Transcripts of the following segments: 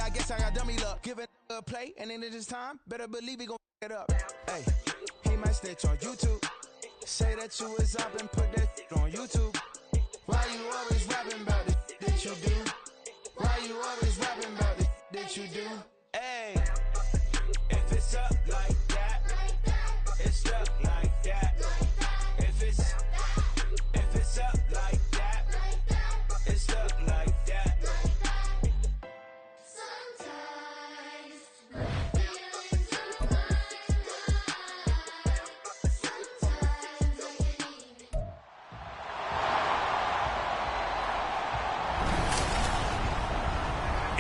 I guess I got dummy luck. Give it a play, and then it is time. Better believe he gon' it up. Hey, he might snitch on YouTube. Say that you was up and put that on YouTube. Why you always rapping about it that you do? Why you always rapping about it that you do? Hey, if it's up like that, it's up like that. If it's up like that, it's up like that.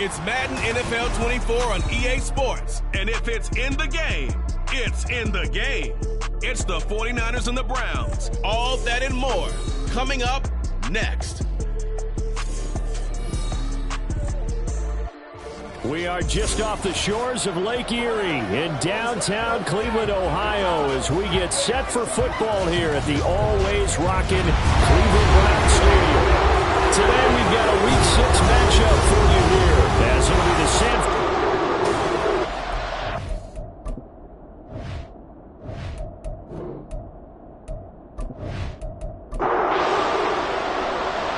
It's Madden NFL 24 on EA Sports. And if it's in the game, it's in the game. It's the 49ers and the Browns. All that and more coming up next. We are just off the shores of Lake Erie in downtown Cleveland, Ohio, as we get set for football here at the always rockin' Cleveland Browns Stadium. Today we've got a Week 6 matchup for you here, as it'll be the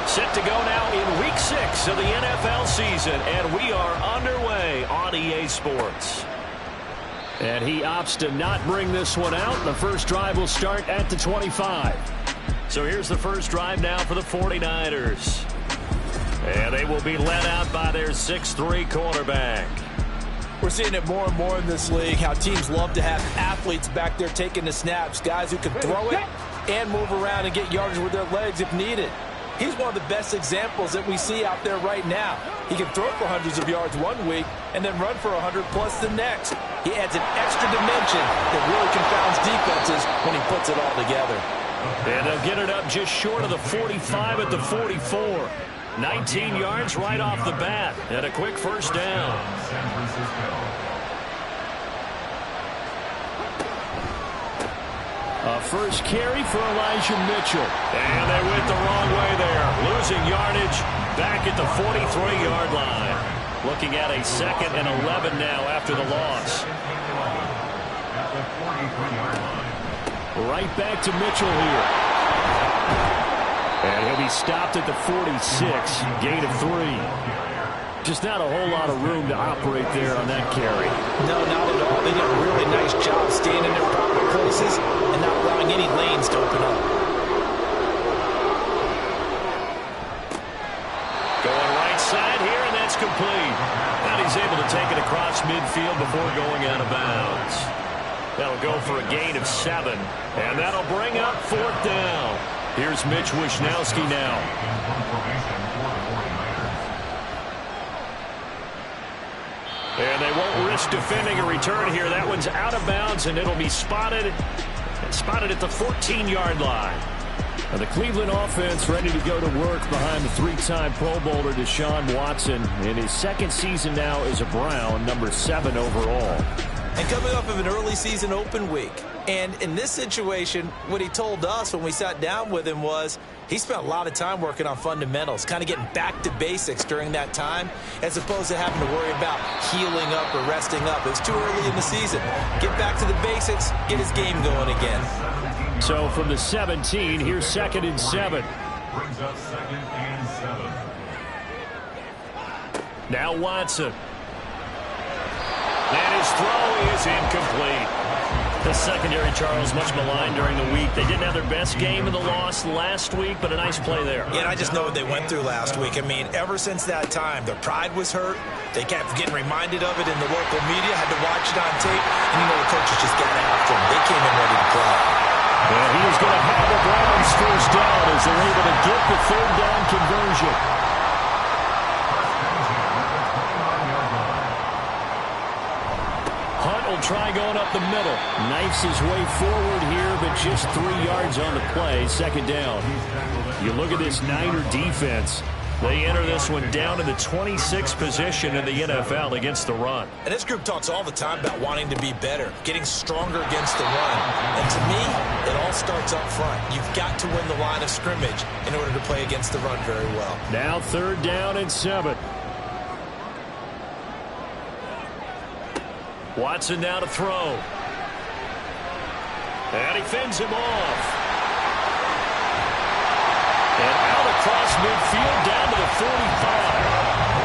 set to go now in Week 6 of the NFL season, and we are underway on EA Sports. And he opts to not bring this one out. The first drive will start at the 25. So here's the first drive now for the 49ers. And they will be led out by their 6'3" quarterback. We're seeing it more and more in this league, how teams love to have athletes back there taking the snaps, guys who can throw it and move around and get yardage with their legs if needed. He's one of the best examples that we see out there right now. He can throw for hundreds of yards one week and then run for 100+ the next. He adds an extra dimension that really confounds defenses when he puts it all together. And they'll get it up just short of the 45 at the 44. 19 yards right off the bat and a quick first down. A first carry for Elijah Mitchell. And they went the wrong way there. Losing yardage back at the 43-yard line. Looking at a 2nd and 11 now after the loss. Right back to Mitchell here. And he'll be stopped at the 46. Gain of 3. Just not a whole lot of room to operate there on that carry. No, not at all. They did a really nice job staying in their proper places and not allowing any lanes to open up. Going right side here, and that's complete. And he's able to take it across midfield before going out of bounds. That'll go for a gain of 7. And that'll bring up 4th down. Here's Mitch Wishnowski now. And they won't risk defending a return here. That one's out of bounds, and it'll be spotted at the 14-yard line. And the Cleveland offense ready to go to work behind the 3-time Pro Bowler Deshaun Watson in his 2nd season now as a Brown, number 7 overall. And coming off of an early season open week. And in this situation, what he told us when we sat down with him was he spent a lot of time working on fundamentals, kind of getting back to basics during that time, as opposed to having to worry about healing up or resting up. It was too early in the season. Get back to the basics, get his game going again. So from the 17, here's 2nd and 7. Brings up 2nd and 7. Now Watson. And his throw is incomplete. The secondary, Charles, much maligned during the week. They didn't have their best game in the loss last week, but a nice play there. Yeah, and I just know what they went through last week. I mean, ever since that time, their pride was hurt. They kept getting reminded of it in the local media, had to watch it on tape, and you know the coaches just got after them. They came in ready to play. Well, he is going to have the Browns first down as they're able to get the 3rd down conversion. Try going up the middle. Knifes his way forward here, but just 3 yards on the play. 2nd down. You look at this Niner defense. They enter this one down in the 26th position in the NFL against the run. And this group talks all the time about wanting to be better, getting stronger against the run. And to me, it all starts up front. You've got to win the line of scrimmage in order to play against the run very well. Now 3rd down and 7. Watson now to throw. And he fends him off. And out across midfield down to the 45.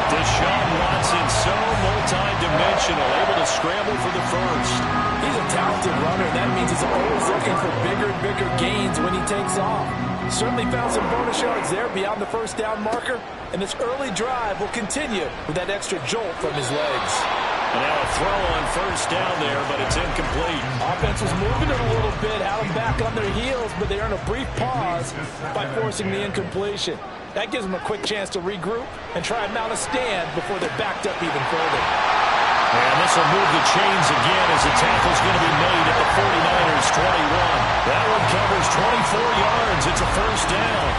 Deshaun Watson, so multi-dimensional, able to scramble for the first. He's a talented runner. That means he's always looking for bigger and bigger gains when he takes off. Certainly found some bonus yards there beyond the first down marker. And this early drive will continue with that extra jolt from his legs. And now a throw on first down there, but it's incomplete. Offense was moving it a little bit, had them back on their heels, but they earned a brief pause by forcing the incompletion. That gives them a quick chance to regroup and try and mount a stand before they're backed up even further. And this will move the chains again as the tackle's going to be made at the 49ers 21. That one covers 24 yards. It's a first down.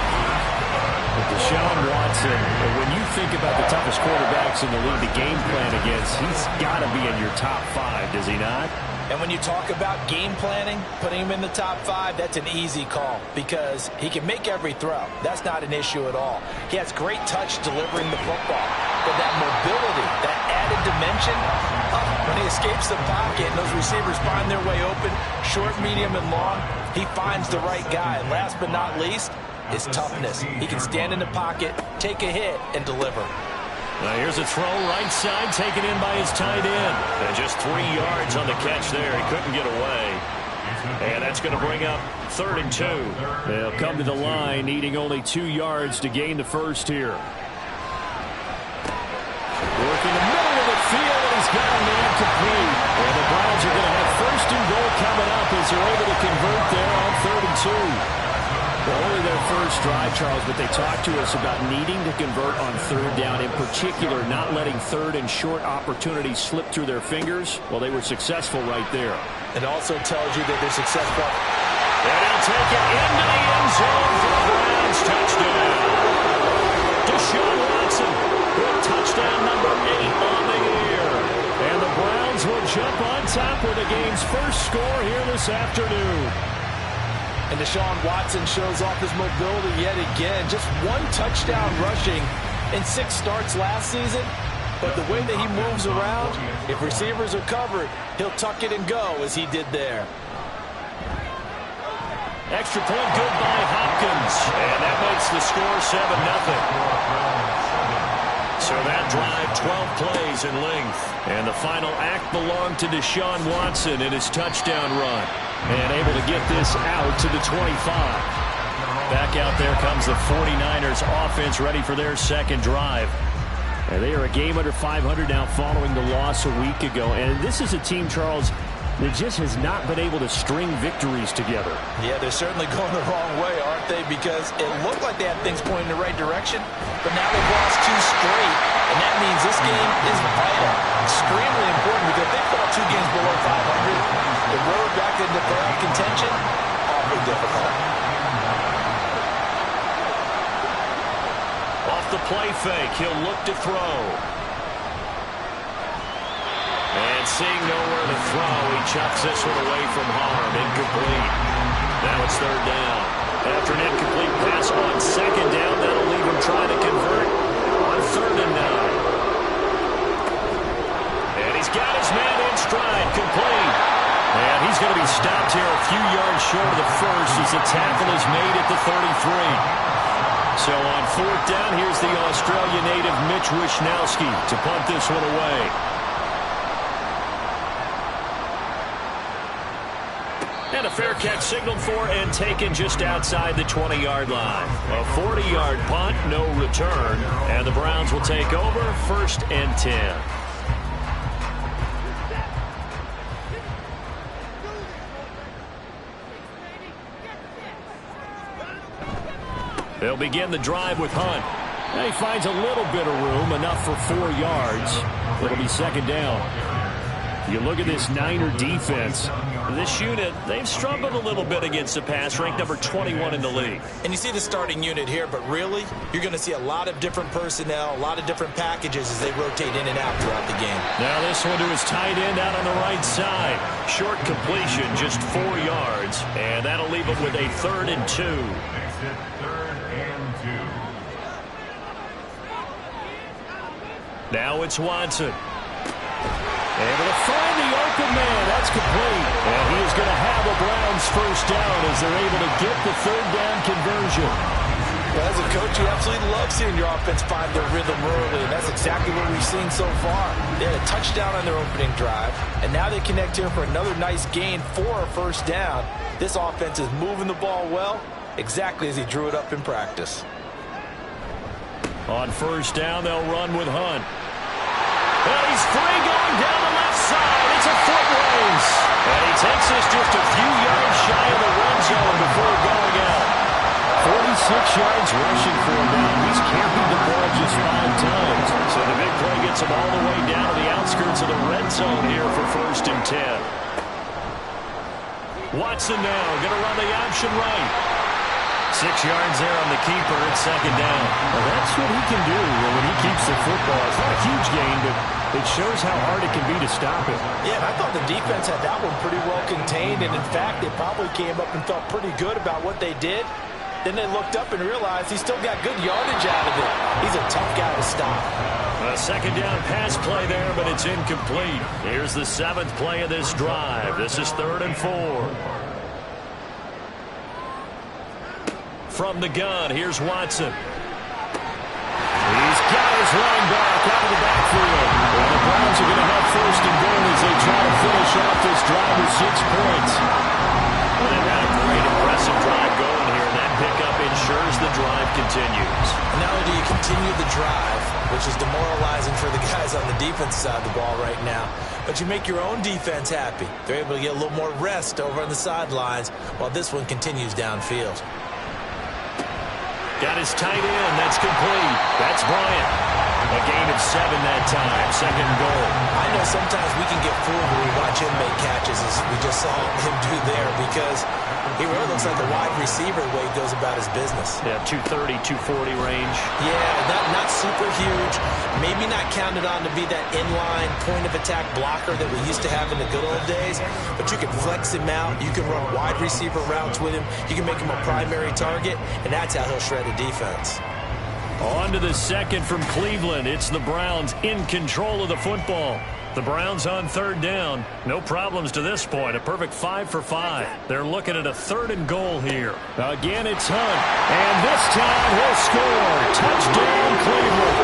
Deshaun Watson, when you think about the toughest quarterbacks in the league to game plan against, he's got to be in your top 5, does he not? And when you talk about game planning, putting him in the top 5, that's an easy call because he can make every throw. That's not an issue at all. He has great touch delivering the football. But that mobility, that added dimension, when he escapes the pocket and those receivers find their way open, short, medium, and long, he finds the right guy. And last but not least, his toughness. He can stand in the pocket, take a hit, and deliver. Now here's a throw right side taken in by his tight end. And just 3 yards on the catch there. He couldn't get away. And that's going to bring up 3rd and 2. They'll come to the line needing only 2 yards to gain the first here. Working the middle of the field, and he's got a man complete. And the Browns are going to have 1st and goal coming up as they're able to convert there on 3rd and 2. Well, only their first drive, Charles, but they talked to us about needing to convert on 3rd down, in particular not letting 3rd and short opportunities slip through their fingers. Well, they were successful right there. It also tells you that they're successful. And he'll take it into the end zone for the Browns. Touchdown. Deshaun Watson with touchdown number 8 on the year. And the Browns will jump on top with the game's first score here this afternoon. And Deshaun Watson shows off his mobility yet again. Just 1 touchdown rushing in 6 starts last season. But the way that he moves around, if receivers are covered, he'll tuck it and go as he did there. Extra point good by Hopkins. And that makes the score 7-0. So that drive, 12 plays in length. And the final act belonged to Deshaun Watson in his touchdown run. And able to get this out to the 25. Back out there comes the 49ers offense ready for their second drive. And they are a game under 500 now following the loss a week ago. And this is a team, Charles, that just has not been able to string victories together. Yeah, they're certainly going the wrong way, aren't they? Because it looked like they had things pointing in the right direction, but now they've lost 2 straight, and that means this game is vital, extremely important, because if they fall 2 games below 500, the road back into playoff contention, awfully difficult. Off the play fake, he'll look to throw. And seeing nowhere to throw, he chucks this one away from harm. Incomplete. Now it's 3rd down. After an incomplete pass on 2nd down, that'll leave him trying to convert on 3rd and 9. And he's got his man in stride, complete. And he's going to be stopped here a few yards short of the first as the tackle is made at the 33. So on 4th down, here's the Australia native Mitch Wishnowski to punt this one away. And a fair catch signaled for and taken just outside the 20-yard line. A 40-yard punt, no return. And the Browns will take over 1st and 10. They'll begin the drive with Hunt. Now he finds a little bit of room, enough for 4 yards. It'll be 2nd down. You look at this Niner defense. This unit, they've struggled a little bit against the pass, ranked number 21 in the league. And you see the starting unit here, but really, you're going to see a lot of different personnel, a lot of different packages as they rotate in and out throughout the game. Now this one to his tight end out on the right side. Short completion, just 4 yards, and that'll leave him with a 3rd and 2. Makes it 3rd and 2. Now it's Watson. Able to find the open man. That's complete. And he is going to have a Browns first down as they're able to get the third down conversion. Well, as a coach, you absolutely love seeing your offense find their rhythm early, and that's exactly what we've seen so far. They had a touchdown on their opening drive, and now they connect here for another nice gain for a first down. This offense is moving the ball well, exactly as he drew it up in practice. On first down, they'll run with Hunt. And he's free going down the left side. It's a foot race. And he takes us just a few yards shy of the red zone before going out. 46 yards rushing for him now. He's carried the ball just 5 times. So the big play gets him all the way down to the outskirts of the red zone here for 1st and 10. Watson now going to run the option right. 6 yards there on the keeper at 2nd down. Well, that's what he can do when he keeps the football. It's not a huge gain, but it shows how hard it can be to stop it. Yeah, and I thought the defense had that one pretty well contained, and in fact, they probably came up and felt pretty good about what they did. Then they looked up and realized he still got good yardage out of it. He's a tough guy to stop. A 2nd down pass play there, but it's incomplete. Here's the 7th play of this drive. This is 3rd and 4. From the gun, here's Watson. He's got his running back out of the backfield. Well, the Browns are going to have 1st and goal as they try to finish off this drive with 6 points. Well, they've got a great, impressive drive going here, and that pickup ensures the drive continues. Not only do you continue the drive, which is demoralizing for the guys on the defense side of the ball right now, but you make your own defense happy. They're able to get a little more rest over on the sidelines while this one continues downfield. Got his tight end. That's complete. That's Bryant. A gain of 7 that time. 2nd goal. I know sometimes we can get fooled when we watch him make catches, as we just saw him do there, because he really looks like a wide receiver the way he goes about his business. Yeah, 230, 240 range. Yeah, not super huge. Maybe not counted on to be that inline point-of-attack blocker that we used to have in the good old days, but you can flex him out. You can run wide receiver routes with him. You can make him a primary target, and that's how he'll shred a defense. On to the 2nd from Cleveland. It's the Browns in control of the football. The Browns on 3rd down. No problems to this point. A perfect 5 for 5. They're looking at a 3rd and goal here. Again, it's Hunt. And this time he'll score. Touchdown, Cleveland.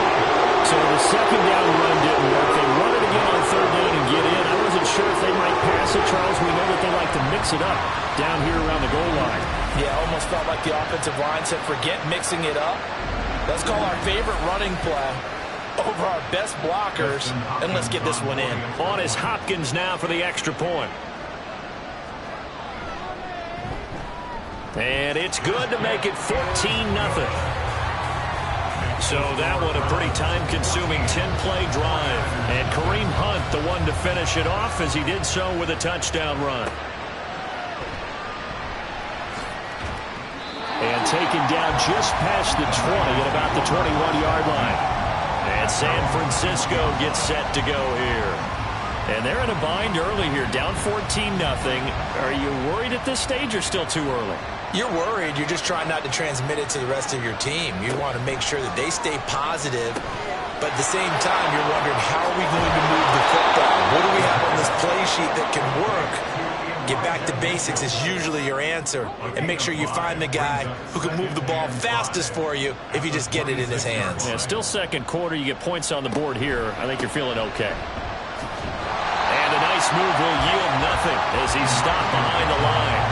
So the 2nd down run didn't work. They run it again on 3rd down and get in. I wasn't sure if they might pass it, Charles. We know that they like to mix it up down here around the goal line. Yeah, almost felt like the offensive line said, forget mixing it up. Let's call our favorite running play over our best blockers, and let's get this one in. On is Hopkins now for the extra point. And it's good to make it 14-0. So that one a pretty time-consuming 10-play drive. And Kareem Hunt, the one to finish it off, as he did so with a touchdown run. And taken down just past the 20 at about the 21-yard line. And San Francisco gets set to go here. And they're in a bind early here, down 14-0. Are you worried at this stage or still too early? You're worried. You're just trying not to transmit it to the rest of your team. You want to make sure that they stay positive. But at the same time, you're wondering, how are we going to move the football? What do we have on this play sheet that can work? Get back to basics is usually your answer. And make sure you find the guy who can move the ball fastest for you if you just get it in his hands. Yeah, still 2nd quarter. You get points on the board here. I think you're feeling okay. And a nice move will yield nothing as he's stopped behind the line.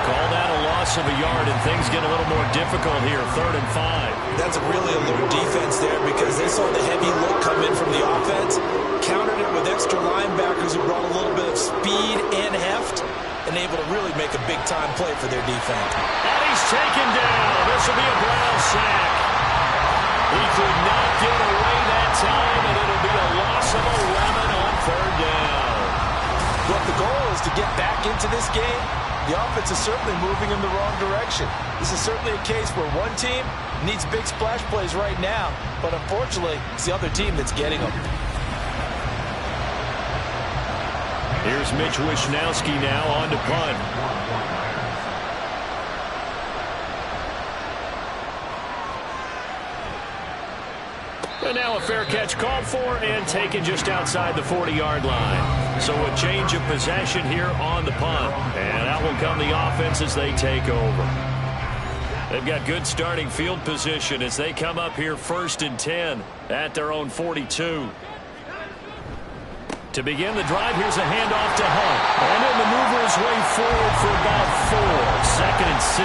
Call that a loss of a yard, and things get a little more difficult here. 3rd and 5. That's really alert defense there, because they saw the heavy look come in from the offense, countered it with extra linebackers who brought a little bit of speed and heft, and able to really make a big-time play for their defense. And he's taken down. This will be a Brown sack. He could not get away that time, and it'll be a loss of 11 on 3rd down. Well, the goal is to get back into this game. The offense is certainly moving in the wrong direction. This is certainly a case where one team needs big splash plays right now, but unfortunately, it's the other team that's getting them. Here's Mitch Wishnowski now on to punt. now a fair catch called for and taken just outside the 40-yard line. So a change of possession here on the punt. And out will come the offense as they take over. They've got good starting field position as they come up here 1st and 10 at their own 42. To begin the drive, here's a handoff to Hunt. And he'll maneuver his way forward for about 4. 2nd and 6.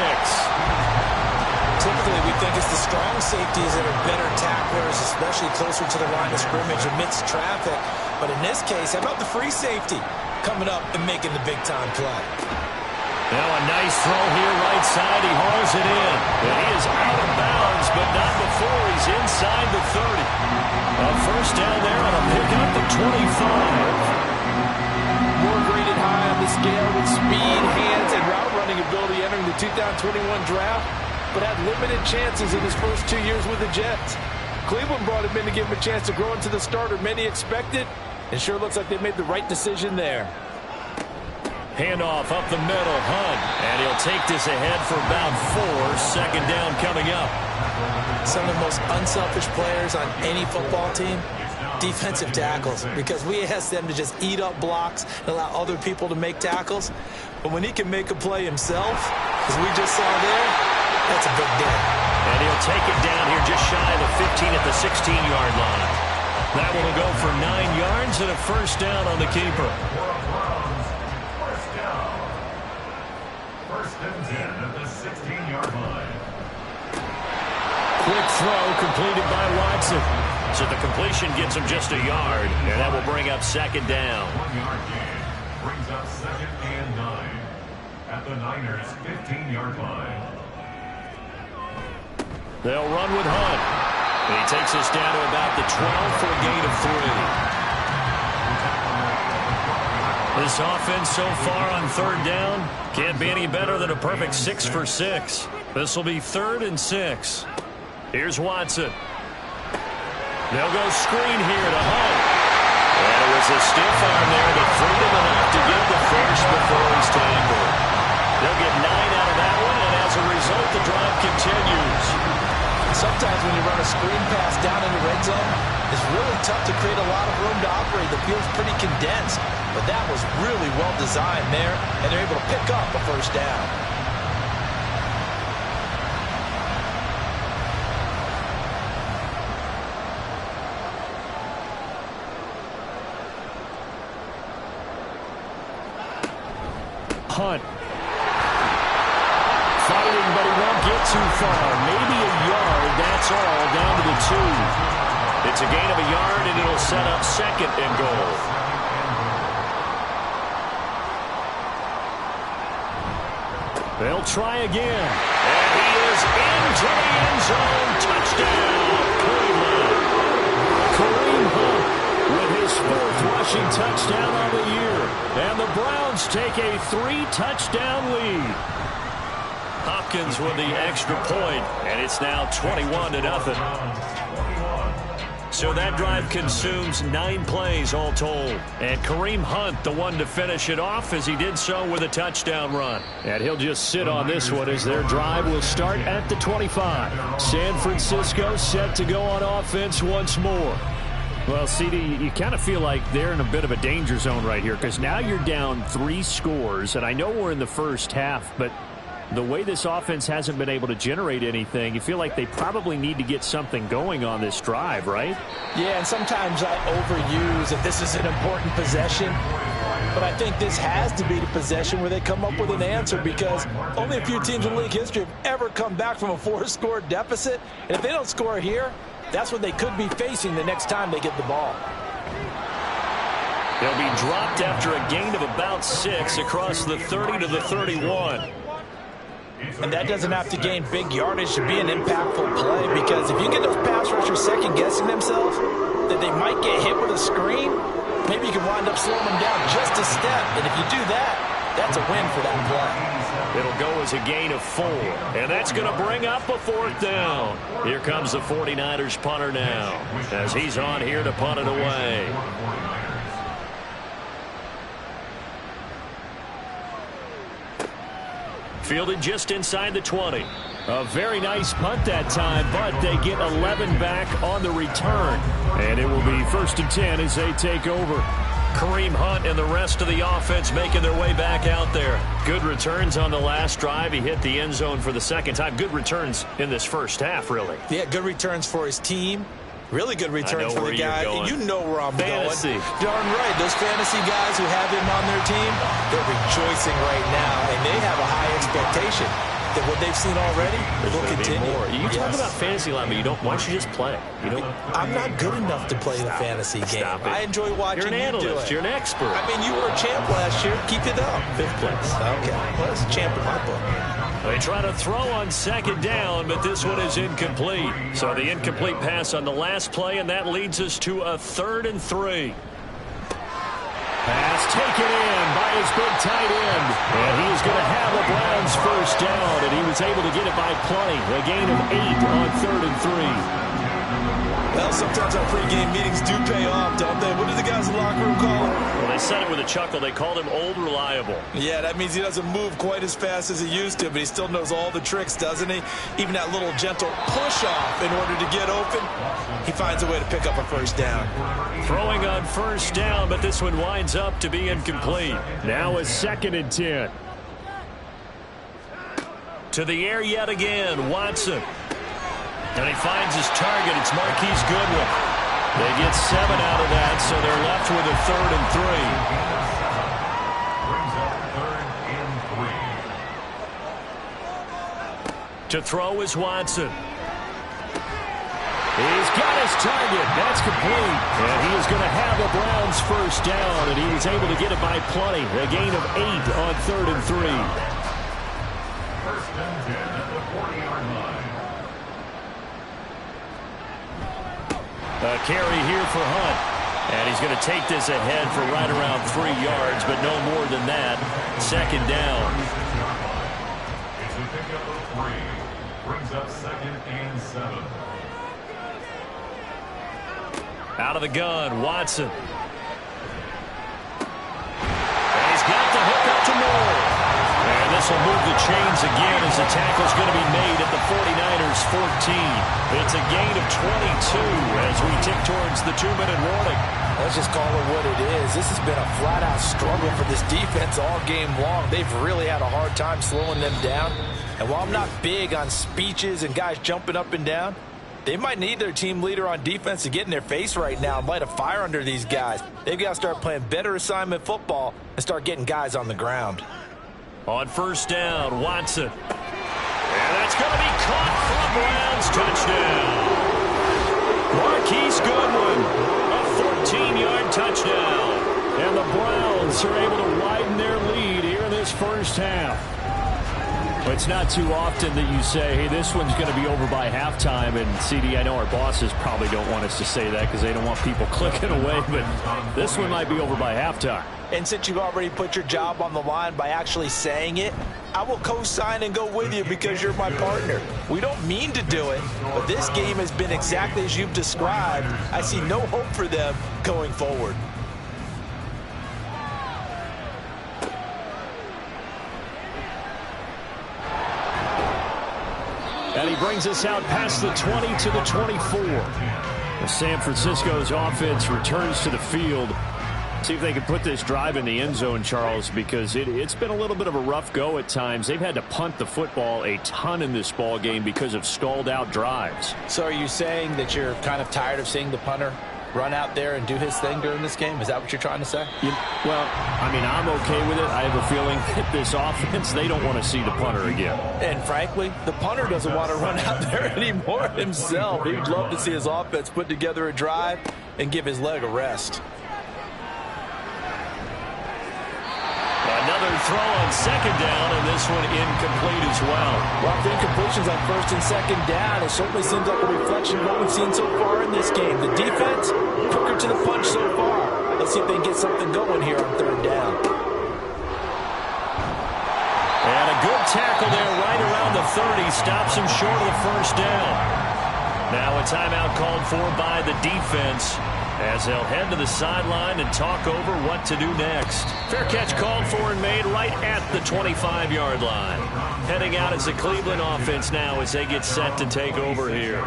Typically, we think it's the strong safeties that are better tacklers, especially closer to the line of scrimmage amidst traffic. But in this case, how about the free safety coming up and making the big-time play? Now a nice throw here right side. He hauls it in. And he is out of bounds, but not before he's inside the 30. A first down there on a pickup at 25. More graded high on the scale with speed, hands, and route running ability entering the 2021 draft, but had limited chances in his first 2 years with the Jets. Cleveland brought him in to give him a chance to grow into the starter many expected, and sure looks like they made the right decision there. Handoff up the middle, Hunt, and he'll take this ahead for about 4. 2nd down coming up. Some of the most unselfish players on any football team, defensive tackles, because we ask them to just eat up blocks and allow other people to make tackles. But when he can make a play himself, as we just saw there, that's a big day. And he'll take it down here just shy of the 15 at the 16-yard line. That will go for 9 yards and a first down on the keeper. Quick throw completed by Watson. So the completion gets him just a yard, and that will bring up 2nd down. 1-yard gain brings up 2nd and 9 at the Niners' 15-yard line. They'll run with Hunt. And he takes us down to about the 12 for a gain of 3. This offense so far on 3rd down can't be any better than a perfect 6 for 6. This will be 3rd and 6. Here's Watson. They'll go screen here to Hunt. And it was a stiff arm there that freed him enough to get the first before he's tackled. They'll get 9 out of that one, and as a result, the drive continues. Sometimes when you run a screen pass down in the red zone, it's really tough to create a lot of room to operate. The field's pretty condensed, but that was really well designed there, and they're able to pick up a first down. Hunt. Fighting, but he won't get too far. Maybe a yard, that's all, down to the 2. It's a gain of a yard, and it'll set up 2nd and goal. They'll try again. And he is into the end zone. Touchdown, Cleveland. Kareem Hunt with his 4th rushing touchdown on the year. And the Browns take a 3-touchdown lead. Hopkins with the extra point, and it's now 21-0. So that drive consumes 9 plays all told. And Kareem Hunt, the one to finish it off, as he did so with a touchdown run. And he'll just sit on this one as their drive will start at the 25. San Francisco set to go on offense once more. Well, CD, you kind of feel like they're in a bit of a danger zone right here because now you're down 3 scores, and I know we're in the first half, but the way this offense hasn't been able to generate anything, you feel like they probably need to get something going on this drive, right? Yeah, and sometimes I overuse that this is an important possession, but I think this has to be the possession where they come up with an answer because only a few teams in league history have ever come back from a 4-score deficit, and if they don't score here, that's what they could be facing the next time they get the ball. They'll be dropped after a gain of about 6 across the 30 to the 31. And that doesn't have to gain big yardage to be an impactful play because if you get those pass rushers second-guessing themselves that they might get hit with a screen, maybe you can wind up slowing them down just a step. And if you do that, that's a win for that play. It'll go as a gain of 4. And that's going to bring up a 4th down. Here comes the 49ers punter now as he's on here to punt it away. Fielded just inside the 20. A very nice punt that time, but they get 11 back on the return. And it will be 1st and 10 as they take over. Kareem Hunt and the rest of the offense making their way back out there. Good returns on the last drive. He hit the end zone for the second time. Good returns in this first half, really. Yeah, good returns for his team. Really good returns for the guy. You know where I'm fantasy. going. Darn right. Those fantasy guys who have him on their team, they're rejoicing right now, and they have a high expectation that what they've seen already will continue. You talk about fantasy a lot, but you don't. Why don't you just play? You don't. I'm not good enough to play the fantasy game. I enjoy watching. You're an analyst. Do it. You're an expert. I mean, you were a champ last year. Keep it up. 5th place. Okay. Well, that's a champ in my book. They try to throw on 2nd down, but this one is incomplete. So the incomplete pass on the last play, and that leads us to a 3rd and 3. Pass taken in by his big tight end. And he is going to have the Browns 1st down, and he was able to get it by plenty. A gain of 8 on 3rd and 3. Well, sometimes our pregame meetings do pay off, don't they? What do the guys in the locker room call him? Well, they said it with a chuckle. They called him Old Reliable. Yeah, that means he doesn't move quite as fast as he used to, but he still knows all the tricks, doesn't he? Even that little gentle push-off in order to get open, he finds a way to pick up a 1st down. Throwing on 1st down, but this one winds up to be incomplete. Now a 2nd and 10. To the air yet again, Watson. And he finds his target. It's Marquise Goodwin. They get 7 out of that, so they're left with a 3rd and 3. To throw is Watson. He's got his target. That's complete. And he is going to have the Browns 1st down, and he was able to get it by plenty. A gain of 8 on 3rd and 3. 1st and 10 at the 40-yard line. A carry here for Hunt. And he's going to take this ahead for right around 3 yards, but no more than that. 2nd down. It's a pickup of 3. Brings up 2nd and 7. Out of the gun, Watson. And he's got the hook up to Moore. And this will move the chains again as the tackle's going to be made at the 49ers 14. It's a gain of 22 as we tick towards the 2-minute warning. Let's just call it what it is. This has been a flat-out struggle for this defense all game long. They've really had a hard time slowing them down. And while I'm not big on speeches and guys jumping up and down, they might need their team leader on defense to get in their face right now and light a fire under these guys. They've got to start playing better assignment football and start getting guys on the ground. On 1st down, Watson. And that's going to be caught for a Browns touchdown. Marquise Goodwin, a 14-yard touchdown. And the Browns are able to widen their lead here in this 1st half. It's not too often that you say, hey, this one's going to be over by halftime. And, CD, I know our bosses probably don't want us to say that because they don't want people clicking away. But this one might be over by halftime. And since you've already put your job on the line by actually saying it, I will co-sign and go with you because you're my partner. We don't mean to do it, but this game has been exactly as you've described. I see no hope for them going forward. And he brings us out past the 20 to the 24. As San Francisco's offense returns to the field. See if they can put this drive in the end zone, Charles, because it's been a little bit of a rough go at times. They've had to punt the football a ton in this ball game because of stalled-out drives. So are you saying that you're kind of tired of seeing the punter run out there and do his thing during this game? Is that what you're trying to say? Well, I mean, I'm okay with it. I have a feeling that this offense, they don't want to see the punter again. And frankly, the punter doesn't want to run out there anymore himself. He'd love to see his offense put together a drive and give his leg a rest. Another throw on 2nd down, and this one incomplete as well. Well, the incompletions on 1st and 2nd down, it certainly seems like a reflection of what we've seen so far in this game. The defense, quicker to the punch so far. Let's see if they can get something going here on 3rd down. And a good tackle there right around the 30. Stops him short of the 1st down. Now a timeout called for by the defense. as they'll head to the sideline and talk over what to do next. Fair catch called for and made right at the 25-yard line. Heading out as the Cleveland offense now as they get set to take over here.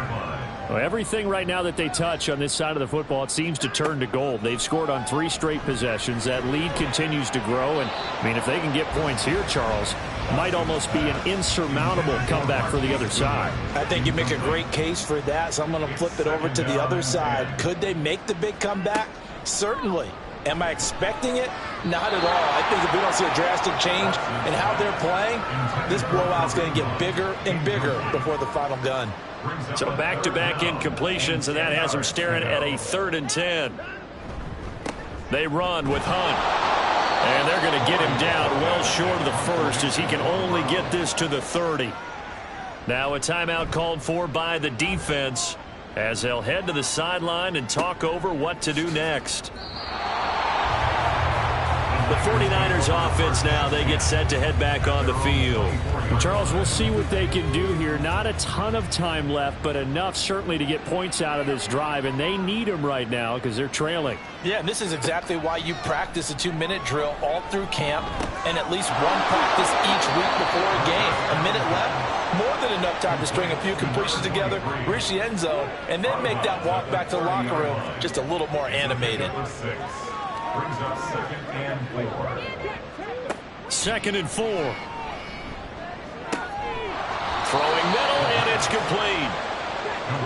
Well, everything right now that they touch on this side of the football, it seems to turn to gold. They've scored on 3 straight possessions. That lead continues to grow. And, I mean, if they can get points here, Charles, might almost be an insurmountable comeback for the other side. I think you make a great case for that, so I'm going to flip it over to the other side. Could they make the big comeback? Certainly. Am I expecting it? Not at all. I think if we don't see a drastic change in how they're playing, this blowout's going to get bigger and bigger before the final gun. So back-to-back incompletions, and that has them staring at a 3rd and 10. They run with Hunt. And they're going to get him down well short of the first as he can only get this to the 30. Now a timeout called for by the defense as they'll head to the sideline and talk over what to do next. The 49ers offense now, they get set to head back on the field. Charles, we'll see what they can do here. Not a ton of time left, but enough certainly to get points out of this drive, and they need them right now because they're trailing. Yeah, and this is exactly why you practice a 2-minute drill all through camp and at least one practice each week before a game. A minute left, more than enough time to string a few completions together, reach the end zone, and then make that walk back to the locker room just a little more animated. Brings up 2nd and 4. 2nd and 4. Throwing middle, and it's complete.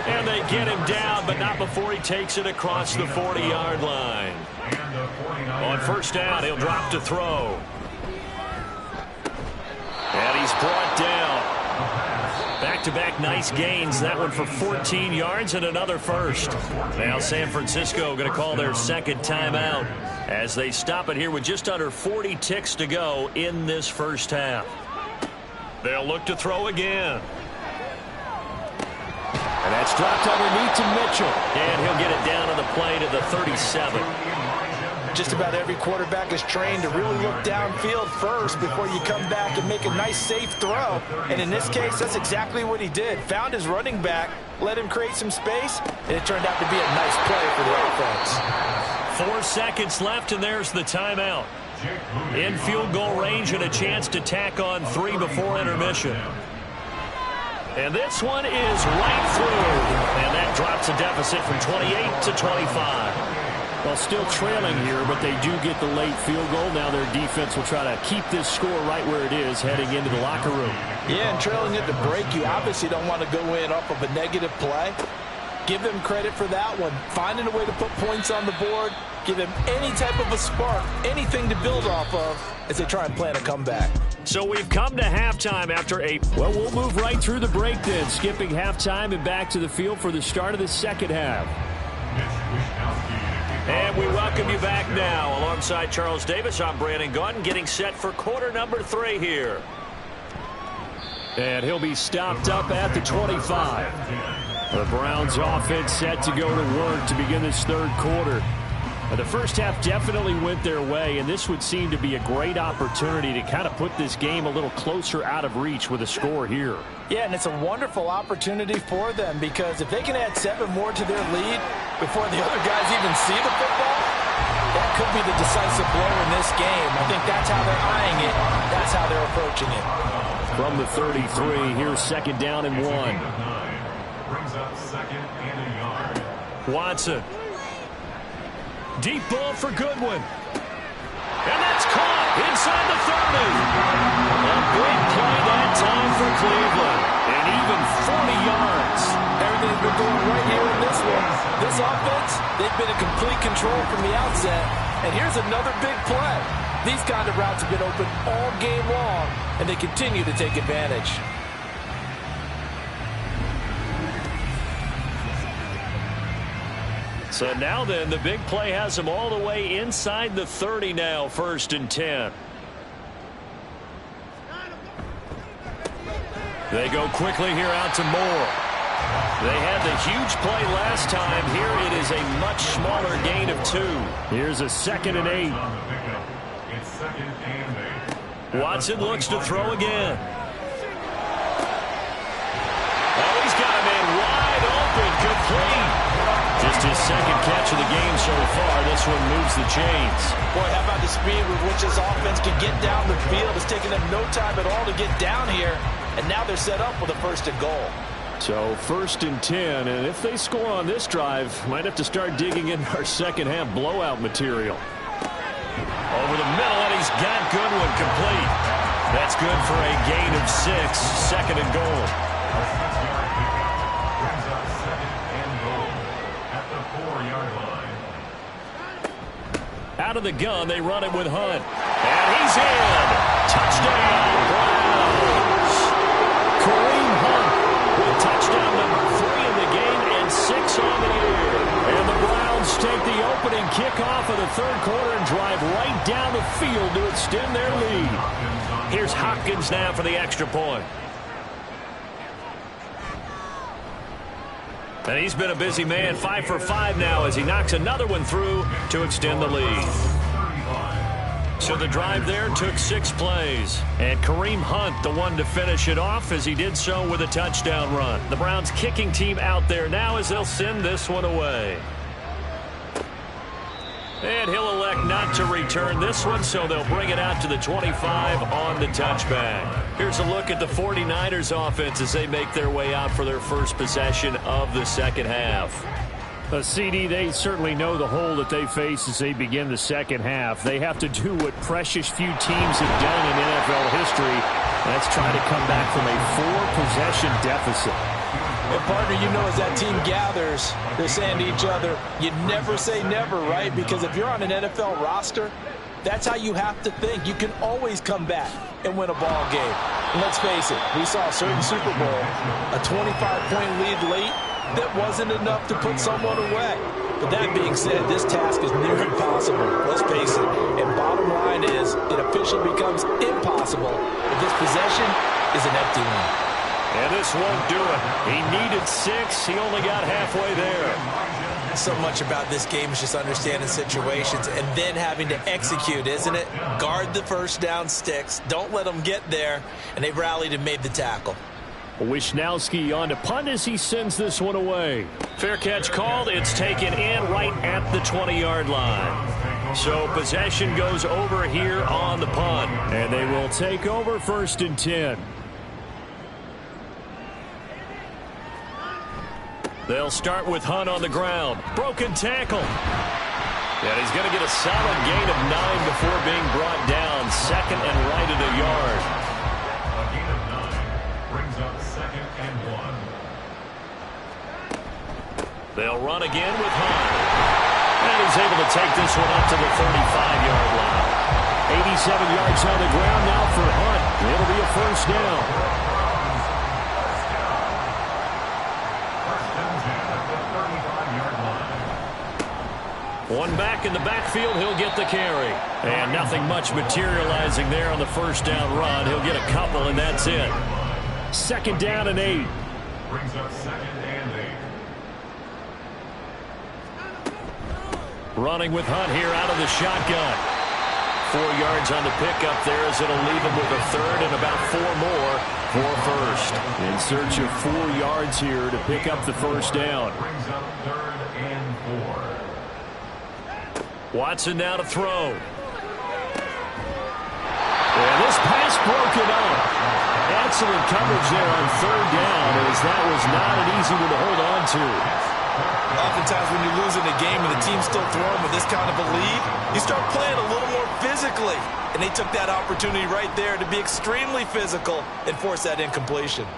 And they get him down, but not before he takes it across the 40-yard line. On 1st down, he'll drop to throw. And he's brought down. Back-to-back nice gains. That one for 14 yards and another first. Now San Francisco going to call their 2nd timeout as they stop it here with just under 40 ticks to go in this first half. They'll look to throw again. And that's dropped underneath to Mitchell. And he'll get it down on the play to the 37. Just about every quarterback is trained to really look downfield first before you come back and make a nice, safe throw. And in this case, that's exactly what he did. Found his running back, let him create some space, and it turned out to be a nice play for the offense. 4 seconds left, and there's the timeout. In field goal range and a chance to tack on 3 before intermission. And this one is right through. And that drops a deficit from 28 to 25. Well, still trailing here, but they do get the late field goal. Now their defense will try to keep this score right where it is heading into the locker room. Yeah, and trailing it to break, you obviously don't want to go in off of a negative play. Give them credit for that one. Finding a way to put points on the board, give them any type of a spark, anything to build off of as they try and plan a comeback. So we've come to halftime after a... Well, we'll move right through the break then, skipping halftime and back to the field for the start of the second half. And we welcome you back now. Alongside Charles Davis, I'm Brandon Gaudin, getting set for quarter number 3 here. And he'll be stopped up at the 25. The Browns offense set to go to work to begin this 3rd quarter. The first half definitely went their way, and this would seem to be a great opportunity to kind of put this game a little closer out of reach with a score here. Yeah, and it's a wonderful opportunity for them because if they can add 7 more to their lead before the other guys even see the football, that could be the decisive blow in this game. I think that's how they're eyeing it. That's how they're approaching it. From the 33, here's 2nd down and 1. Brings up 2nd and a yard. Watson. Deep ball for Goodwin. And that's caught inside the 30. A big play that time for Cleveland. And even 40 yards. Everything's been going right here in this one. This offense, they've been in complete control from the outset. And here's another big play. These kind of routes have been open all game long, and they continue to take advantage. So now then, the big play has them all the way inside the 30 now, 1st and 10. They go quickly here out to Moore. They had the huge play last time. Here it is a much smaller gain of 2. Here's a 2nd and 8. It's 2nd and 8. Watson looks to throw again. Oh, he's got a man wide open, complete. Just Just his second catch of the game so far. This one moves the chains. Boy, how about the speed with which this offense can get down the field? It's taken them no time at all to get down here, and now they're set up with a 1st and goal. So 1st and 10, and if they score on this drive, might have to start digging in our second half blowout material. Over the middle, and he's got Goodwin complete. That's good for a gain of 6, 2nd and goal. A 6-yard pickup brings up 2nd and goal at the 4-yard line. Out of the gun, they run it with Hunt. And he's in. Touchdown, Browns. Kareem Hunt with touchdown number 3 in the game and 6 on the year. And the Browns take the opening kickoff of the 3rd quarter and drive right down the field to extend their lead. Here's Hopkins now for the extra point. And he's been a busy man, 5 for 5 now as he knocks another one through to extend the lead. So the drive there took 6 plays. And Kareem Hunt, the one to finish it off, as he did so with a touchdown run. The Browns kicking team out there now as they'll send this one away. And he'll elect not to return this one, so they'll bring it out to the 25 on the touchback. Here's a look at the 49ers offense as they make their way out for their first possession of the second half. CD, they certainly know the hole that they face as they begin the second half. They have to do what precious few teams have done in NFL history. That's try to come back from a 4-possession deficit. And partner, you know, as that team gathers, they're saying to each other, you never say never, right? Because if you're on an NFL roster, that's how you have to think. You can always come back and win a ball game. And let's face it, we saw a certain Super Bowl, a 25-point lead late, that wasn't enough to put someone away. But that being said, this task is near impossible. Let's face it. And bottom line is, it officially becomes impossible if this possession is an empty one. And this won't do it. He needed 6. He only got halfway there. So much about this game is just understanding situations and then having to execute, isn't it? Guard the first down sticks. Don't let them get there. And they've rallied and made the tackle. Wisnowski on to punt as he sends this one away. Fair catch called. It's taken in right at the 20-yard line. So possession goes over here on the punt. And they will take over 1st and 10. They'll start with Hunt on the ground. Broken tackle. And he's going to get a solid gain of 9 before being brought down. 2nd and right at a yard. A gain of 9 brings up 2nd and 1. They'll run again with Hunt. And he's able to take this one up to the 35-yard line. 87 yards on the ground now for Hunt. It'll be a 1st down. One back in the backfield, he'll get the carry. And nothing much materializing there on the 1st down run. He'll get a couple, and that's it. 2nd down and 8. Brings up 2nd and 8. Running with Hunt here out of the shotgun. 4 yards on the pickup there as it'll leave him with a 3rd and about 4 more for 1st. In search of 4 yards here to pick up the 1st down. Brings up 3rd and 4. Watson now to throw. And this pass broken up. Excellent coverage there on 3rd down as that was not an easy one to hold on to. Oftentimes when you lose in a game and the team's still throwing with this kind of a lead, you start playing a little more physically. And they took that opportunity right there to be extremely physical and force that incompletion.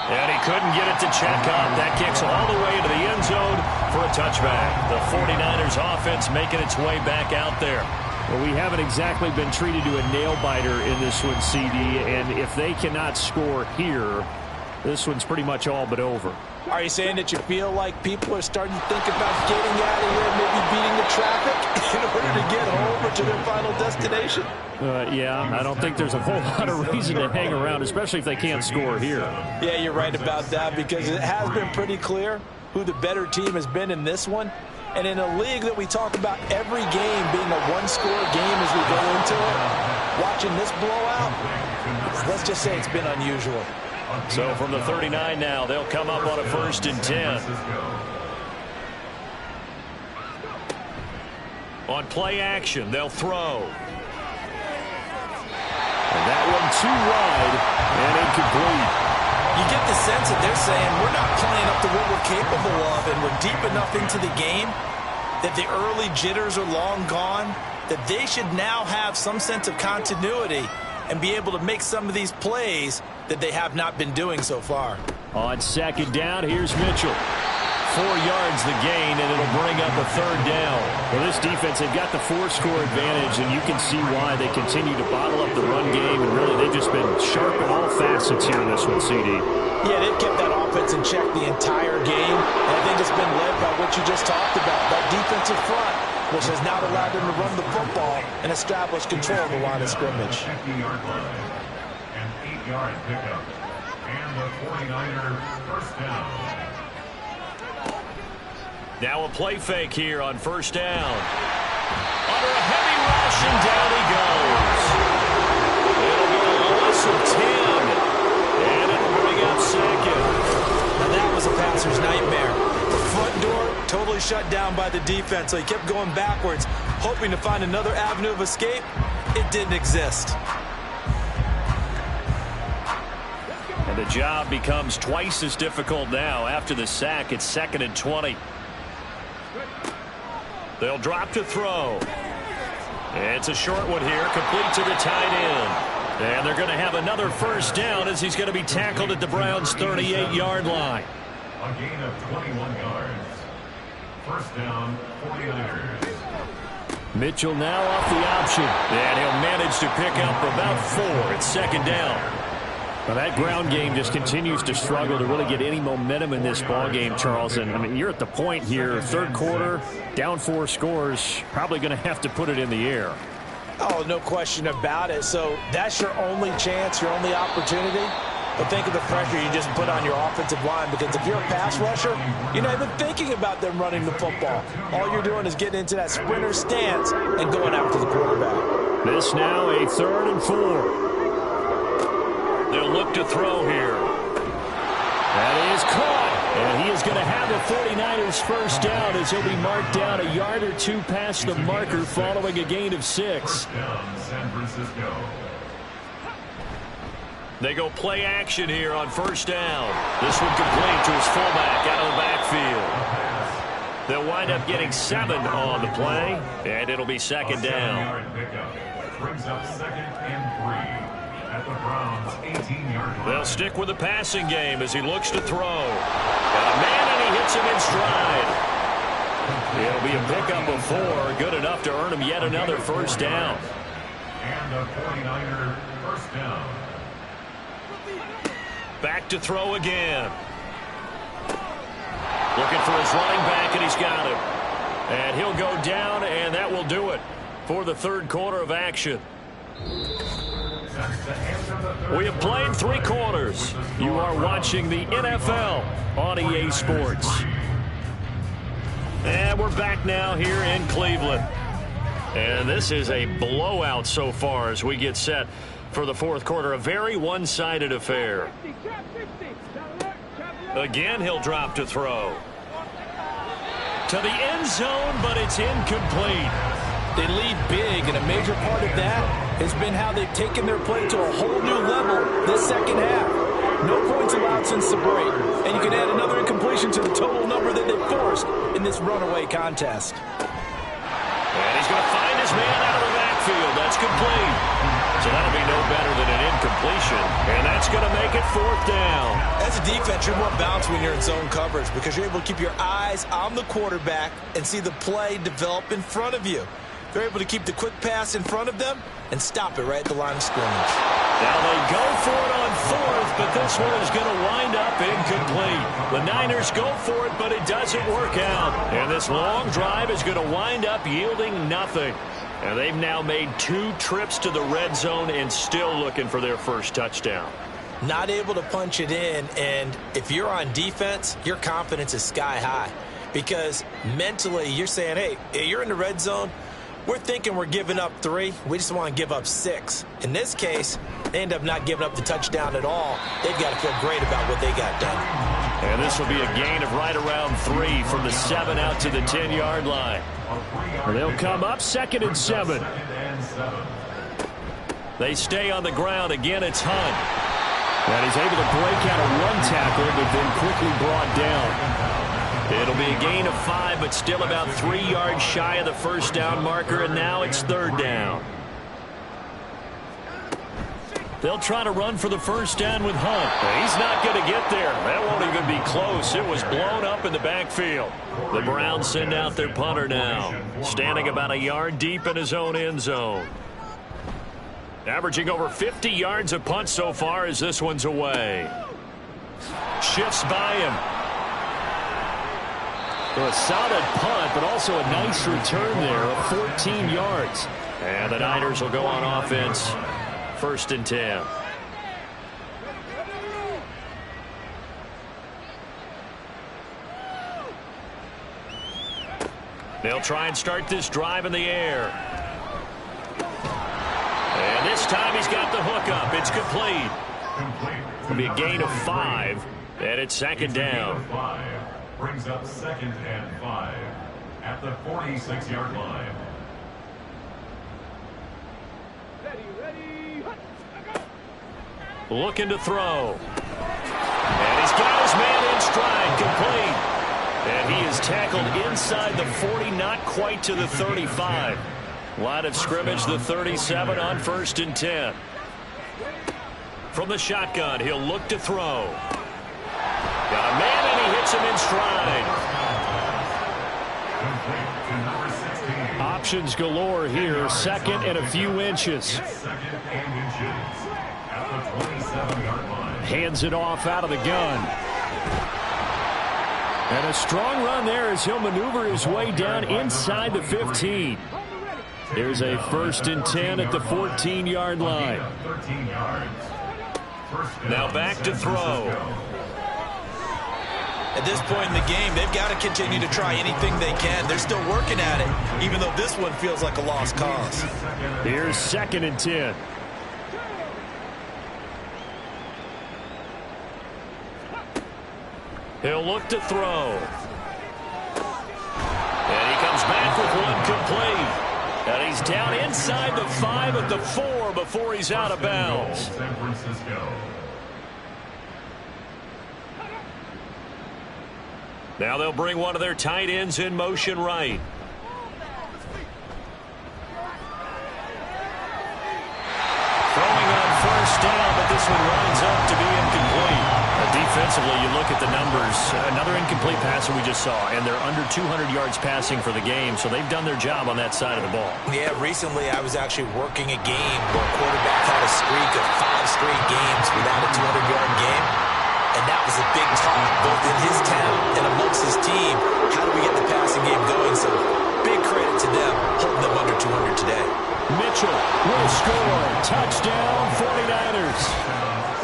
And he couldn't get it to check up. That kicks all the way into the end zone for a touchback. The 49ers offense making its way back out there. Well, we haven't exactly been treated to a nail-biter in this one, CD. And if they cannot score here, this one's pretty much all but over. Are you saying that you feel like people are starting to think about getting out of here, maybe beating the traffic in order to get home or to their final destination? Yeah, I don't think there's a whole lot of reason to hang around, especially if they can't score here. Yeah, you're right about that because it has been pretty clear who the better team has been in this one. And in a league that we talk about every game being a one-score game as we go into it, watching this blowout, let's just say it's been unusual. So from the 39 now, they'll come up on a 1st and 10. On play action, they'll throw. And that one too wide and incomplete. You get the sense that they're saying we're not playing up to what we're capable of, and we're deep enough into the game that the early jitters are long gone, that they should now have some sense of continuity and be able to make some of these plays that they have not been doing so far. On 2nd down, here's Mitchell. 4 yards the gain, and it'll bring up a 3rd down. Well, this defense, they've got the 4-score advantage, and you can see why they continue to bottle up the run game, and really they've just been sharp in all facets here in this one, CD. Yeah, they've kept that offense in check the entire game, and I think it's been led by what you just talked about, that defensive front, which has now allowed them to run the football and establish control of the line of scrimmage. 50-yard line, an 8-yard pickup, and the 49er first down. Now a play fake here on 1st down. Under a heavy rush, and down he goes. It'll be a loss of 10, and it'll bring up 2nd. Now that was a passer's nightmare. The front door totally shut down by the defense, so he kept going backwards, hoping to find another avenue of escape. It didn't exist. And the job becomes twice as difficult now after the sack. It's 2nd and 20. They'll drop to throw. It's a short one here, complete to the tight end. And they're going to have another 1st down as he's going to be tackled at the Browns' 38-yard line. A gain of 21 yards. First down, 49ers. Mitchell now off the option. And he'll manage to pick up about 4. It's 2nd down. Well, that ground game just continues to struggle to really get any momentum in this ball game, Charles. And I mean, you're at the point here, 3rd quarter, down 4 scores, probably going to have to put it in the air. Oh, no question about it. So that's your only chance, your only opportunity. But think of the pressure you just put on your offensive line, because if you're a pass rusher, you're not even thinking about them running the football. All you're doing is getting into that sprinter stance and going after the quarterback. This now a 3rd and 4. They'll look to throw here. That is caught. And he is going to have the 49ers first down as he'll be marked down a yard or 2 past the marker following a gain of 6. First down, San Francisco. They go play action here on 1st down. This one complete to his fullback out of the backfield. They'll wind up getting 7 on the play, and it'll be 2nd down. 7-yard pickup brings up 2nd and 3. At the Browns' 18-yard line. They'll stick with the passing game as he looks to throw. Got a man, and he hits him in stride. It'll be a pickup of 4, good enough to earn him yet another 1st down. And a 49er first down. Back to throw again. Looking for his running back, and he's got him. And he'll go down, and that will do it for the 3rd quarter of action. We have played 3 quarters. You are watching the NFL on EA Sports. And we're back now here in Cleveland. And this is a blowout so far as we get set for the 4th quarter. A very one-sided affair. Again, he'll drop to throw. To the end zone, but it's incomplete. They lead big, and a major part of that has been how they've taken their play to a whole new level this 2nd half. No points allowed since the break, and you can add another incompletion to the total number that they forced in this runaway contest. And he's going to find his man out of the backfield. That's complete. So that'll be no better than an incompletion, and that's going to make it 4th down. As a defense, you're more balanced when you're in zone coverage because you're able to keep your eyes on the quarterback and see the play develop in front of you. They're able to keep the quick pass in front of them and stop it right at the line of scrimmage. Now they go for it on 4th, but this one is going to wind up incomplete. The Niners go for it, but it doesn't work out. And this long drive is going to wind up yielding nothing. And they've now made 2 trips to the red zone and still looking for their first touchdown. Not able to punch it in, and if you're on defense, your confidence is sky high. Because mentally, you're saying, hey, you're in the red zone, We're thinking we're giving up 3. We just want to give up 6. In this case, they end up not giving up the touchdown at all. They've got to feel great about what they got done. And this will be a gain of right around 3 from the 7 out to the 10-yard line. They'll come up 2nd and 7. They stay on the ground. Again, it's Hunt. And he's able to break out of 1 tackle, but then quickly brought down. It'll be a gain of 5, but still about 3 yards shy of the first down marker, and now it's 3rd down. They'll try to run for the first down with Hunt. He's not going to get there. That won't even be close. It was blown up in the backfield. The Browns send out their punter now, standing about a yard deep in his own end zone. Averaging over 50 yards a punt so far as this one's away. Shifts by him. A solid punt, but also a nice return there of 14 yards. And the Niners will go on offense. 1st and 10. They'll try and start this drive in the air. And this time he's got the hook up. It's complete. It'll be a gain of 5, and it's 2nd down. Brings up 2nd and 5 at the 46-yard line. Looking to throw. And he's got his man in stride, complete. And he is tackled inside the 40, not quite to the 35. Line of scrimmage, the 37 on 1st and 10. From the shotgun, he'll look to throw. Got a man, and he hits him in stride. Options galore here. 2nd and a few inches. Hands it off out of the gun. And a strong run there as he'll maneuver his way down inside the 15. There's a 1st and 10 at the 14-yard line. Now back to throw. At this point in the game, they've got to continue to try anything they can. They're still working at it, even though this one feels like a lost cause. Here's 2nd and 10. He'll look to throw. And he comes back with one complete. And he's down inside the 5 at the 4 before he's out of bounds. San Francisco. Now they'll bring one of their tight ends in motion right. Throwing on 1st down, but this one winds up to be incomplete. Defensively, you look at the numbers. Another incomplete passer we just saw, and they're under 200 yards passing for the game, so they've done their job on that side of the ball. Yeah, recently I was actually working a game where a quarterback had a streak of 5 straight games without a 200-yard game. And that was a big talk, both in his town and amongst his team. How do we get the passing game going? So big credit to them, holding them under 200 today. Mitchell will score. Touchdown, 49ers.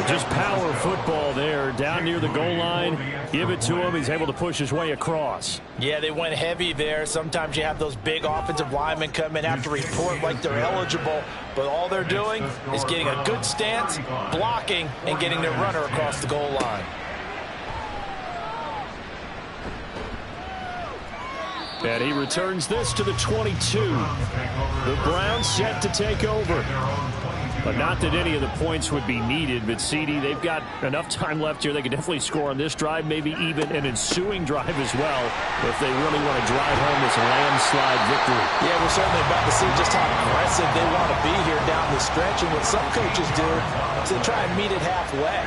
Just power football there, down near the goal line. Give it to him. He's able to push his way across. Yeah, they went heavy there. Sometimes you have those big offensive linemen come in, have to report like they're eligible. But all they're doing is getting a good stance, blocking, and getting their runner across the goal line. And he returns this to the 22. The Browns set to take over. But not that any of the points would be needed, but CD, they've got enough time left here. They can definitely score on this drive, maybe even an ensuing drive as well, if they really want to drive home this landslide victory. Yeah, we're certainly about to see just how aggressive they want to be here down the stretch. And what some coaches do is they try and meet it halfway,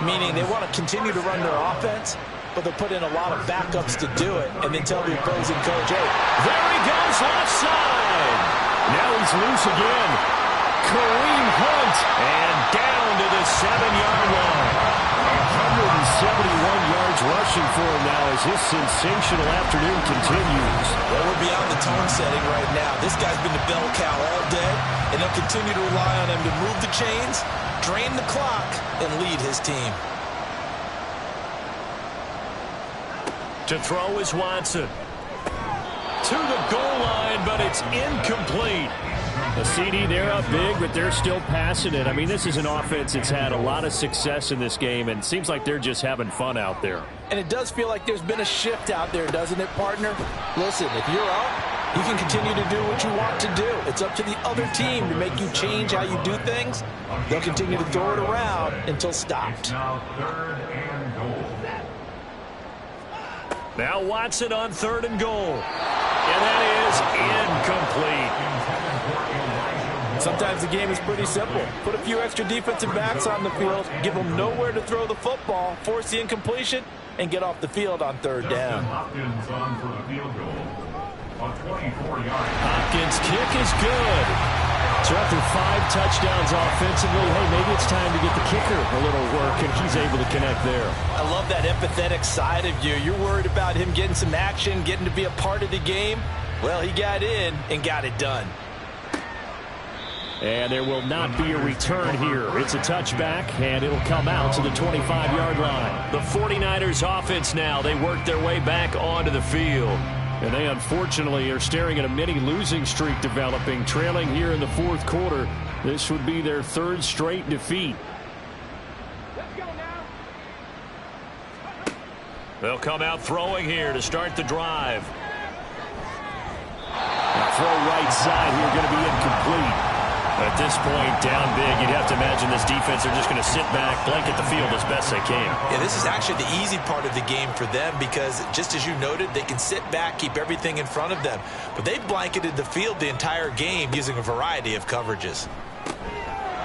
meaning they want to continue to run their offense, but they'll put in a lot of backups to do it, and then tell the opposing coach, hey, there he goes left side. Now he's loose again. Kareem Hunt, and down to the 7-yard line. 171 yards rushing for him now as his sensational afternoon continues. Well, we're beyond the tone setting right now. This guy's been the bell cow all day, and they'll continue to rely on him to move the chains, drain the clock, and lead his team. To throw is Watson. to the goal line, but it's incomplete. The CD, they're up big, but they're still passing it. I mean, this is an offense that's had a lot of success in this game, and it seems like they're just having fun out there. And it does feel like there's been a shift out there, doesn't it, partner? Listen, if you're up, you can continue to do what you want to do. It's up to the other team to make you change how you do things. They'll continue to throw it around until stopped. Now 3rd and goal. Now Watson on 3rd and goal. And that is incomplete. Sometimes the game is pretty simple. Put a few extra defensive backs on the field, give them nowhere to throw the football, force the incompletion, and get off the field on 3rd down. Hopkins on for the field goal. A 24-yard. Hopkins' kick is good. So after 5 touchdowns offensively, hey, maybe it's time to get the kicker a little work, and he's able to connect there. I love that empathetic side of you. You're worried about him getting some action, getting to be a part of the game. Well, he got in and got it done. And there will not be a return here. It's a touchback, and it'll come out to the 25-yard line. The 49ers offense now, they work their way back onto the field. And they unfortunately are staring at a mini losing streak developing, trailing here in the 4th quarter. This would be their 3rd straight defeat. They'll come out throwing here to start the drive. Throw right side here going to be incomplete. At this point, down big, you'd have to imagine this defense are just going to sit back, blanket the field as best they can. Yeah, this is actually the easy part of the game for them because, just as you noted, they can sit back, keep everything in front of them. But they've blanketed the field the entire game using a variety of coverages.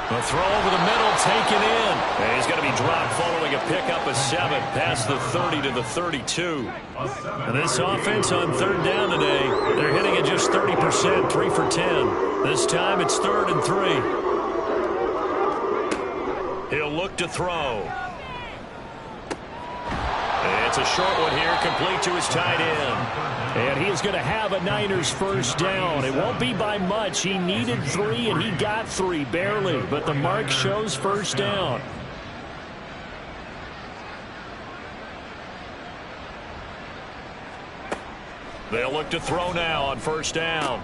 The throw over the middle, taken in. And he's going to be dropped following a pickup of 7 past the 30 to the 32. And this offense on 3rd down today, they're hitting at just 30%, 3 for 10. This time it's 3rd and 3. He'll look to throw. It's a short one here, complete to his tight end. And he is going to have a Niners 1st down. It won't be by much. He needed 3, and he got 3, barely. But the mark shows 1st down. They'll look to throw now on 1st down.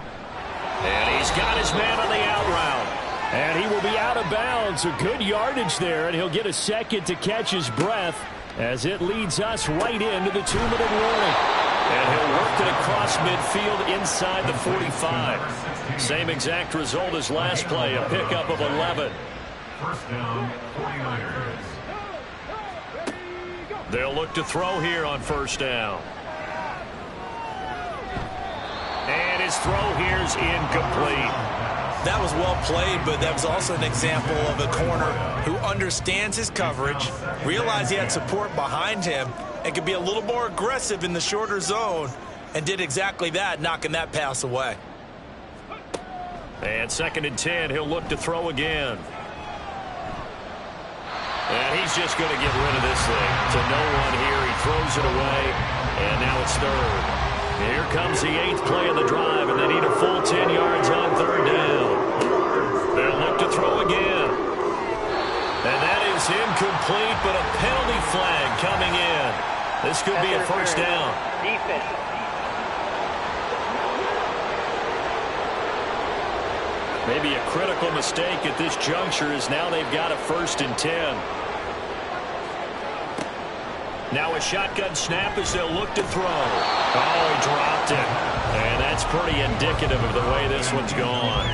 And he's got his man on the out route. And he will be out of bounds. A good yardage there, and he'll get a second to catch his breath as it leads us right into the 2-minute warning. And he'll work it across midfield inside the 45. Same exact result as last play, a pickup of 11. 1st down, 49ers. They'll look to throw here on 1st down. And his throw here's incomplete. That was well played, but that was also an example of a corner who understands his coverage, realized he had support behind him, and could be a little more aggressive in the shorter zone, and did exactly that, knocking that pass away. And 2nd and 10, he'll look to throw again. And he's just going to get rid of this thing. To no one here, he throws it away, and now it's 3rd. Here comes the 8th play of the drive, and they need a full 10 yards on 3rd down. They'll look to throw again. And that is incomplete, but a penalty flag coming in. This could be a 1st down. Maybe a critical mistake at this juncture is now they've got a 1st and 10. Now a shotgun snap as they'll look to throw. Oh, he dropped it. And that's pretty indicative of the way this one's gone.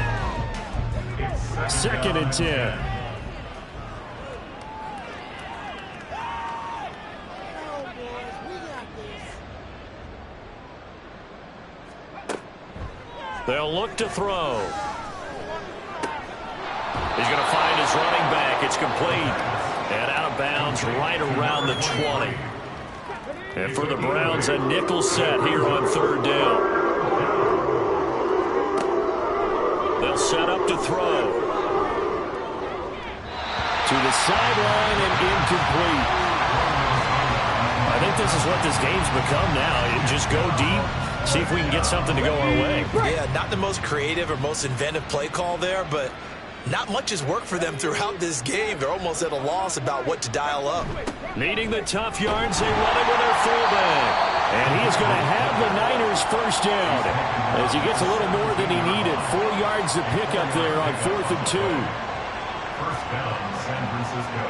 2nd and 10. They'll look to throw. He's going to find his running back. It's complete. And out of bounds right around the 20. And for the Browns, a nickel set here on 3rd down. They'll set up to throw. To the sideline and incomplete. I think this is what this game's become now. You just go deep, see if we can get something to go our way. Yeah, not the most creative or most inventive play call there, but not much has worked for them throughout this game. They're almost at a loss about what to dial up. Needing the tough yards, they run it with their fullback. And he is going to have the Niners first down as he gets a little more than he needed. 4 yards to pick up there on 4th and 2. First down, San Francisco.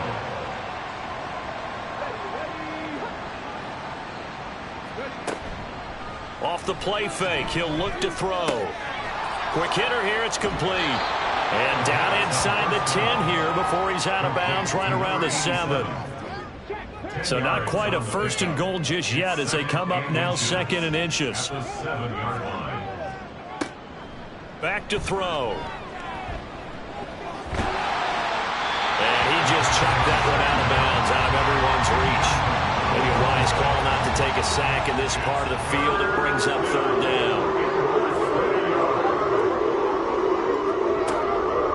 Off the play fake, he'll look to throw. Quick hitter here, it's complete. And down inside the 10 here before he's out of bounds right around the 7. So not quite a 1st and goal just yet as they come up now 2nd and inches. Back to throw. And he just chucked that one out of bounds, out of everyone's reach. Maybe a wise call not to take a sack in this part of the field. It brings up 3rd down.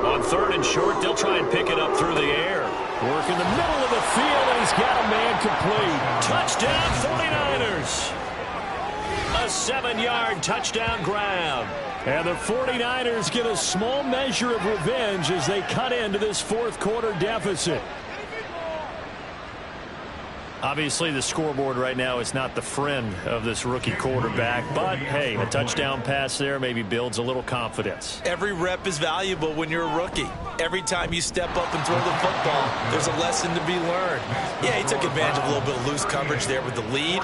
On 3rd and short, they'll try and pick it up through the air. Work in the middle of the field, and he's got a man complete. Touchdown, 49ers. A 7-yard touchdown grab. And the 49ers get a small measure of revenge as they cut into this 4th quarter deficit. Obviously, the scoreboard right now is not the friend of this rookie quarterback. But, hey, a touchdown pass there maybe builds a little confidence. Every rep is valuable when you're a rookie. Every time you step up and throw the football, there's a lesson to be learned. Yeah, he took advantage of a little bit of loose coverage there with the lead.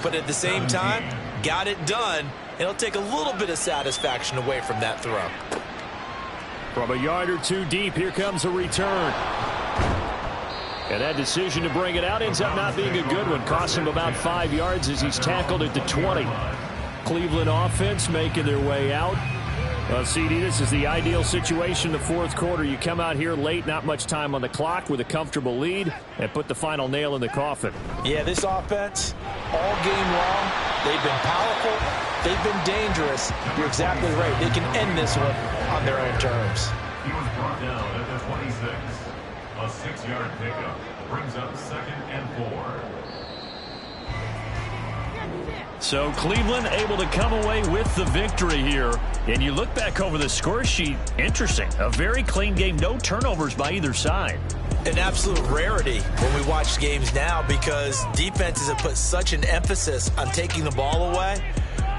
But at the same time, got it done. It'll take a little bit of satisfaction away from that throw. From a yard or 2 deep, here comes a return. And that decision to bring it out ends up not being a good one. Costs him about 5 yards as he's tackled at the 20. Cleveland offense making their way out. CD, this is the ideal situation in the 4th quarter. You come out here late, not much time on the clock with a comfortable lead, and put the final nail in the coffin. Yeah, this offense, all game long, they've been powerful, they've been dangerous. You're exactly right. They can end this one on their own terms. He was brought down at the 26. A 6-yard pickup brings up 2nd and 4. So Cleveland able to come away with the victory here. And you look back over the score sheet, interesting. A very clean game, no turnovers by either side. An absolute rarity when we watch games now because defenses have put such an emphasis on taking the ball away.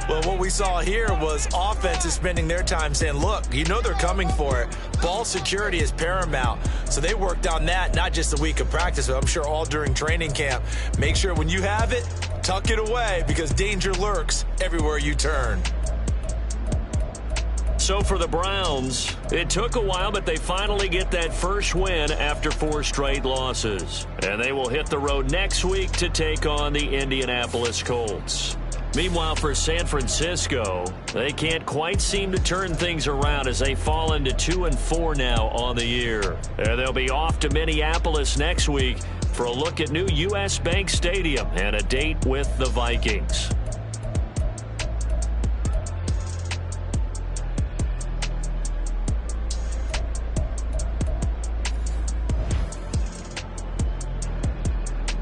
Well, what we saw here was offenses spending their time saying, look, you know they're coming for it. Ball security is paramount. So they worked on that, not just a week of practice, but I'm sure all during training camp. Make sure when you have it, tuck it away because danger lurks everywhere you turn. So for the Browns, it took a while, but they finally get that first win after 4 straight losses. And they will hit the road next week to take on the Indianapolis Colts. Meanwhile, for San Francisco, they can't quite seem to turn things around as they fall into 2-4 now on the year. And they'll be off to Minneapolis next week for a look at new U.S. Bank Stadium and a date with the Vikings.